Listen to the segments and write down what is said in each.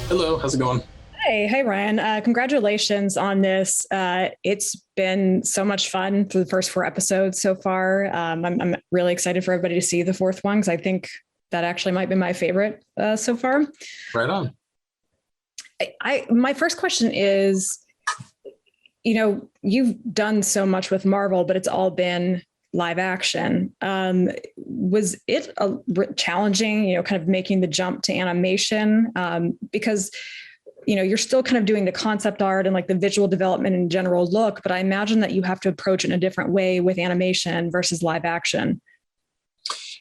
Hello, how's it going? Hey, Ryan. Congratulations on this. It's been so much fun for the first four episodes so far. I'm really excited for everybody to see the fourth one because I think that actually might be my favorite so far. Right on. My first question is, you've done so much with Marvel, but it's all been live action. Was it challenging, kind of making the jump to animation? Because you're still kind of doing the concept art and like the visual development and general look, but I imagine that you have to approach it in a different way with animation versus live action.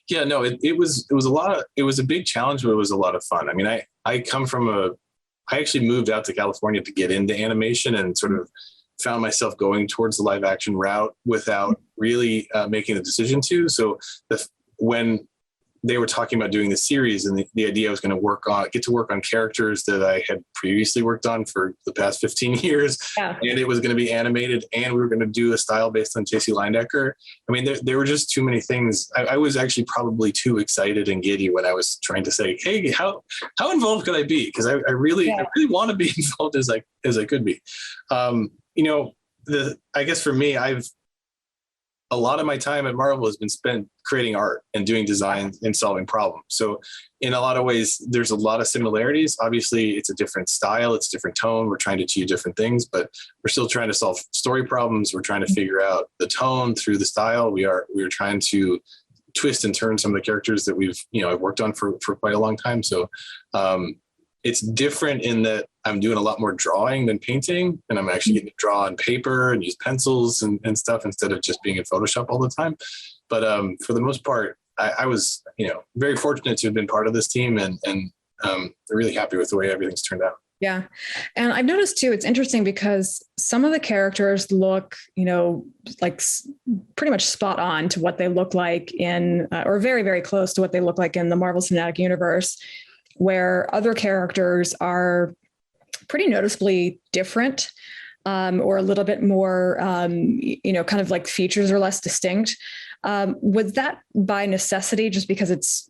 Yeah, no, it was a big challenge, but it was a lot of fun. I mean, I actually moved out to California to get into animation and sort of found myself going towards the live action route without really making the decision to. So when they were talking about doing the series and the idea I was going to get to work on characters that I had previously worked on for the past 15 years. Yeah. And it was going to be animated and we were going to do a style based on J.C. Linedecker. I mean, there were just too many things. I was actually probably too excited and giddy when I was trying to say, hey, how involved could I be? Because I really want to be involved as I could be. I guess for me, a lot of my time at Marvel has been spent creating art and doing designs and solving problems. So in a lot of ways, there's a lot of similarities. Obviously, it's a different style, it's a different tone. We're trying to achieve different things, but we're still trying to solve story problems. We're trying to figure out the tone through the style. We are trying to twist and turn some of the characters that I've worked on for quite a long time. So it's different in that I'm doing a lot more drawing than painting, and I'm actually getting to draw on paper and use pencils and stuff instead of just being in Photoshop all the time. But for the most part, I was, very fortunate to have been part of this team and really happy with the way everything's turned out. Yeah. And I've noticed too, it's interesting because some of the characters look, like pretty much spot on to what they look like in, or very, very close to what they look like in the Marvel Cinematic Universe, where other characters are pretty noticeably different, or a little bit more, kind of like features are less distinct. Was that by necessity, just because it's,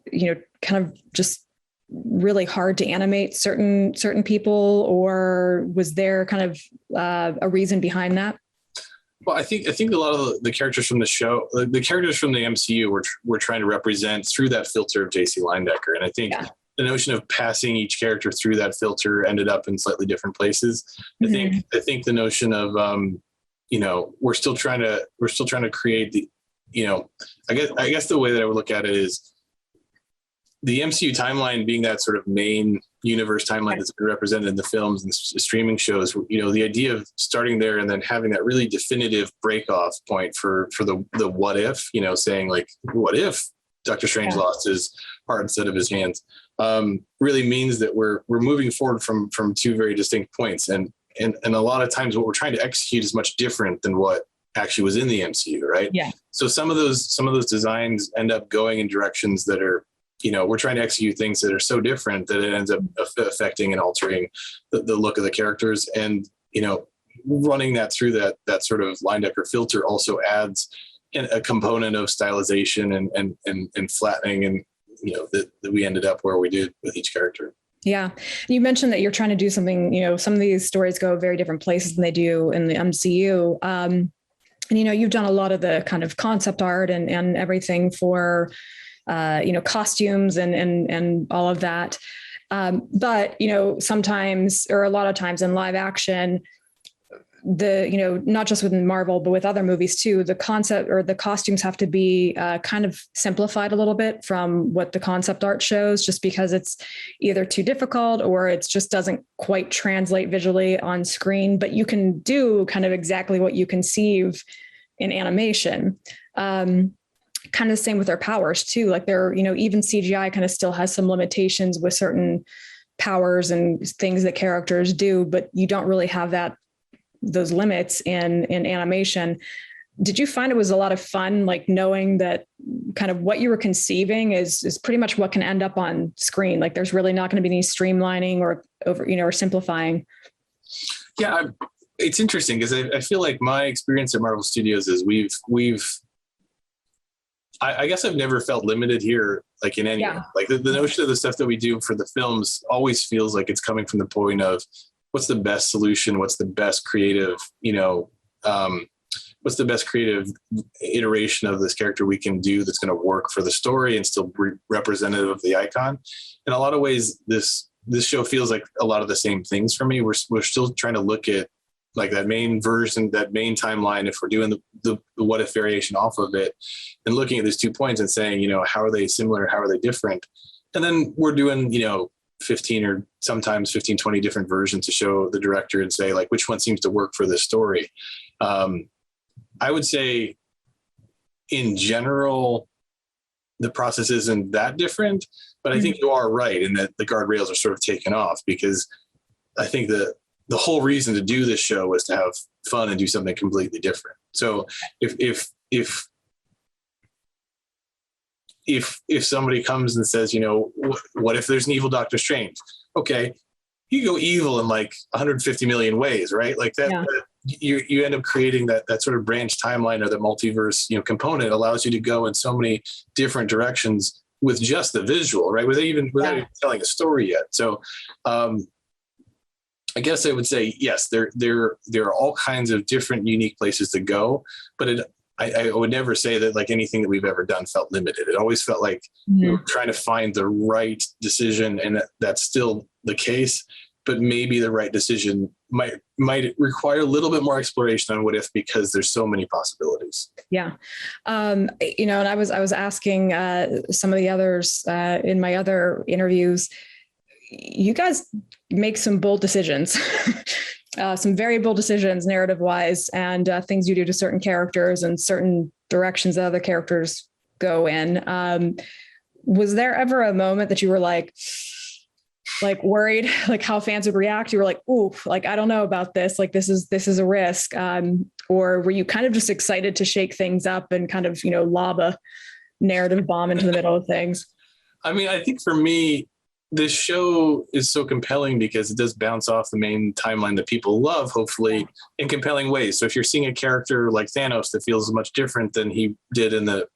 kind of just really hard to animate certain people, or was there kind of a reason behind that? Well, I think a lot of the characters from the show, the characters from the MCU, were trying to represent through that filter of J.C. Linedecker, and I think. Yeah. The notion of passing each character through that filter ended up in slightly different places. Mm-hmm. I think the notion of, we're still trying to create the, I guess the way that I would look at it is the MCU timeline being that sort of main universe timeline that's been represented in the films and streaming shows, the idea of starting there and then having that really definitive break off point for the what if, saying like, what if Doctor Strange lost his heart instead of his hands, really means that we're moving forward from two very distinct points. And a lot of times what we're trying to execute is much different than what actually was in the MCU, right? Yeah. So some of those designs end up going in directions that are, we're trying to execute things that are so different that it ends up affecting and altering the look of the characters. And, running that through that sort of Linedecker filter also adds a component of stylization and flattening, and that we ended up where we did with each character. Yeah. You mentioned that you're trying to do something, some of these stories go very different places than they do in the MCU. And, you've done a lot of the kind of concept art and everything for, costumes and all of that. But, sometimes, or a lot of times in live action, not just within Marvel, but with other movies too, the concept or the costumes have to be kind of simplified a little bit from what the concept art shows, just because it's either too difficult or it just doesn't quite translate visually on screen, but you can do kind of exactly what you conceive in animation. Kind of the same with their powers too. Like even CGI kind of still has some limitations with certain powers and things that characters do, but you don't really have those limits in animation. Did you find it was a lot of fun, like knowing that kind of what you were conceiving is pretty much what can end up on screen? Like there's really not going to be any streamlining or or simplifying. Yeah, it's interesting because I feel like my experience at Marvel Studios is we've I guess I've never felt limited here, like in any way. Like the notion of the stuff that we do for the films always feels like it's coming from the point of what's the best solution, what's the best creative, what's the best creative iteration of this character we can do that's going to work for the story and still representative of the icon. In a lot of ways, this show feels like a lot of the same things for me. We're still trying to look at like that main version, that main timeline, if we're doing the what if variation off of it, and looking at these 2 points and saying, how are they similar? How are they different? And then we're doing, 15 or sometimes 15, 20 different versions to show the director and say, like, which one seems to work for this story. I would say in general, the process isn't that different, but I think you are right in that the guardrails are sort of taken off, because I think the whole reason to do this show was to have fun and do something completely different. So if somebody comes and says, what if there's an evil Doctor Strange? Okay, you go evil in like 150 million ways, right? Like that, you end up creating that sort of branch timeline, or the multiverse, component allows you to go in so many different directions with just the visual, right? Without even telling a story yet. So, I guess I would say, yes, there are all kinds of different unique places to go, but I would never say that like anything that we've ever done felt limited. It always felt like we were trying to find the right decision, and that's still the case, but maybe the right decision might require a little bit more exploration on what if, because there's so many possibilities. Yeah. And I was asking some of the others in my other interviews, you guys make some bold decisions, some very bold decisions narrative wise, and things you do to certain characters and certain directions that other characters go in. Was there ever a moment that you were like worried, like how fans would react? You were like, ooh, like, I don't know about this. Like, this is a risk. Or were you kind of just excited to shake things up and kind of, lob a narrative bomb into the middle of things? I mean, I think for me, this show is so compelling because it does bounce off the main timeline that people love, hopefully in compelling ways. So if you're seeing a character like Thanos that feels much different than he did in the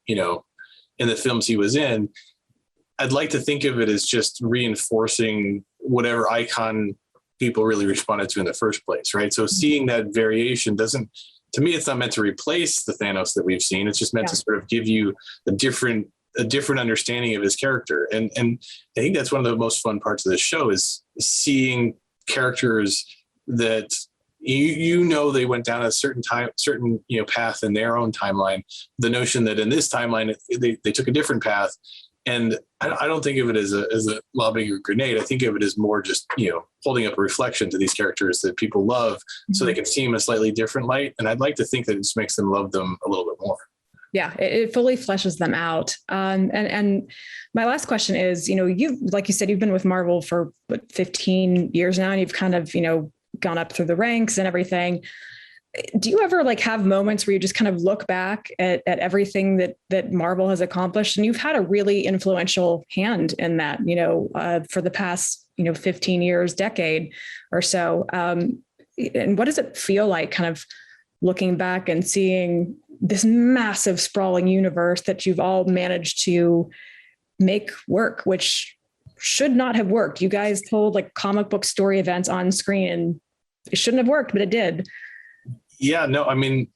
films he was in, I'd like to think of it as just reinforcing whatever icon people really responded to in the first place, right? So seeing that variation to me, it's not meant to replace the Thanos that we've seen. It's just meant to sort of give you a different understanding of his character. And I think that's one of the most fun parts of this show is seeing characters that they went down a certain path in their own timeline. The notion that in this timeline, they took a different path. And I don't think of it as a lobbing a grenade. I think of it as more just, holding up a reflection to these characters that people love so they can see them in a slightly different light. And I'd like to think that it just makes them love them a little bit more. Yeah, it fully fleshes them out. And my last question is, like you said, you've been with Marvel for 15 years now, and you've kind of, gone up through the ranks and everything. Do you ever have moments where you just kind of look back at everything that Marvel has accomplished, and you've had a really influential hand in that, for the past, 15 years, decade or so. And what does it feel like kind of looking back and seeing this massive sprawling universe that you've all managed to make work, which should not have worked? You guys told comic book story events on screen, and it shouldn't have worked, but it did. Yeah, no, I mean,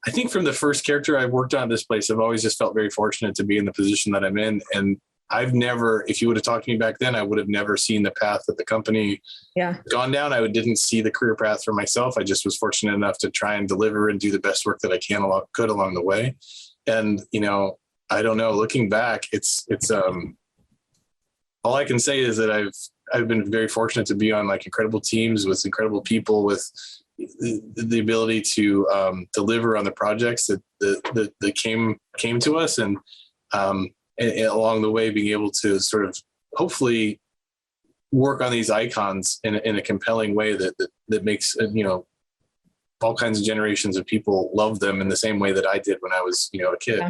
I think from the first character I've worked on at this place, I've always just felt very fortunate to be in the position that I'm in. And I've never, if you would have talked to me back then, I would have never seen the path that the company gone down. I didn't see the career path for myself. I just was fortunate enough to try and deliver and do the best work that I could along the way. And, I don't know, looking back, it's all I can say is that I've been very fortunate to be on incredible teams with incredible people, with the ability to deliver on the projects that came to us, and along the way being able to sort of hopefully work on these icons in a compelling way that makes all kinds of generations of people love them in the same way that I did when I was a kid.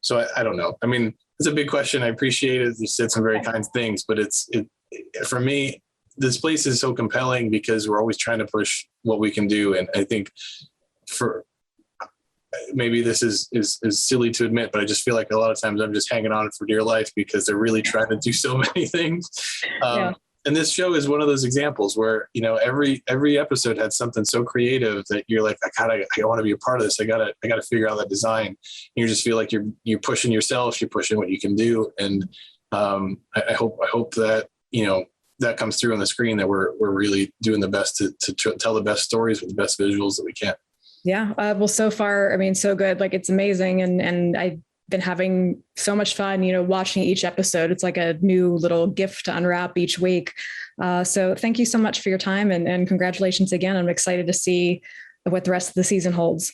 So I don't know. I mean, it's a big question. I appreciate it. You said some very kind things, but it for me, this place is so compelling because we're always trying to push what we can do. And I think maybe this is silly to admit, but I just feel like a lot of times I'm just hanging on for dear life because they're really trying to do so many things. And this show is one of those examples where, every episode had something so creative that you're like, I want to be a part of this. I gotta figure out that design. And you just feel like you're pushing yourself, you're pushing what you can do. And I hope that, that comes through on the screen, that we're really doing the best to tell the best stories with the best visuals that we can. Yeah. Well, so far, I mean, so good. Like, it's amazing. And I've been having so much fun, watching each episode. It's like a new little gift to unwrap each week. So thank you so much for your time, and congratulations again. I'm excited to see what the rest of the season holds.